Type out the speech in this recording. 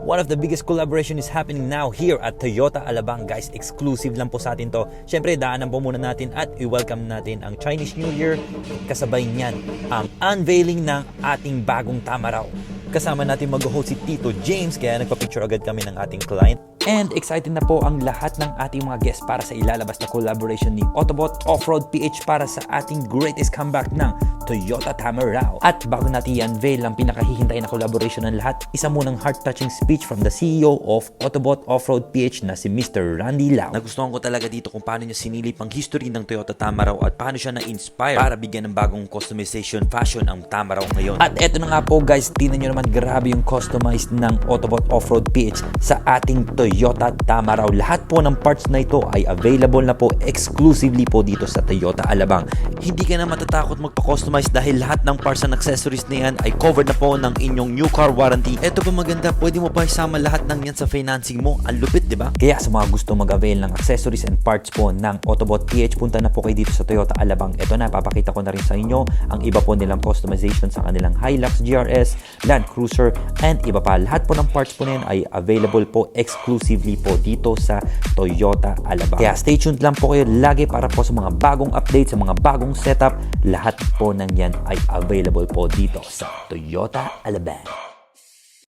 One of the biggest collaboration is happening now here at Toyota Alabang. Guys, exclusive lang po sa atin to. Siyempre, daanan po muna natin at i-welcome natin ang Chinese New Year. Kasabay niyan, ang unveiling ng ating bagong Tamaraw. Kasama natin mag-host si Tito James, kaya nagpa-picture agad kami ng ating client. And excited na po ang lahat ng ating mga guests para sa ilalabas na collaboration ni Autobot Off-Road PH para sa ating greatest comeback ng Toyota Tamaraw. At bago natin i-unveil ang pinakahihintay na collaboration ng lahat, isa munang heart-touching speech from the CEO of Autobot Off-Road PH na si Mr. Randy Lau. Nagustuhan ko talaga dito kung paano niya sinilip ang history ng Toyota Tamaraw at paano siya na-inspire para bigyan ng bagong customization fashion ang Tamaraw ngayon. At eto na nga po guys, tingnan nyo naman grabe yung customized ng Autobot Off-Road PH sa ating Toyota Tamaraw. Lahat po ng parts na ito ay available na po exclusively po dito sa Toyota Alabang. Hindi ka na matatakot magpa-customize dahil lahat ng parts and accessories na yan ay covered na po ng inyong new car warranty. Ito pa maganda, pwede mo pa isama lahat ng yan sa financing mo. Ang lupit, di ba? Kaya sa mga gusto mag-avail ng accessories and parts po ng Autobot PH, punta na po kayo dito sa Toyota Alabang. Ito na, papakita ko na rin sa inyo ang iba po nilang customization sa kanilang Hilux GRS, Land Cruiser, and iba pa. Lahat po ng parts po na yan ay available po exclusively po dito sa Toyota Alabang. Kaya stay tuned lang po kayo lagi para po sa mga bagong updates, sa mga bagong setup. Lahat po ng yan ay available po dito sa Toyota Alabang.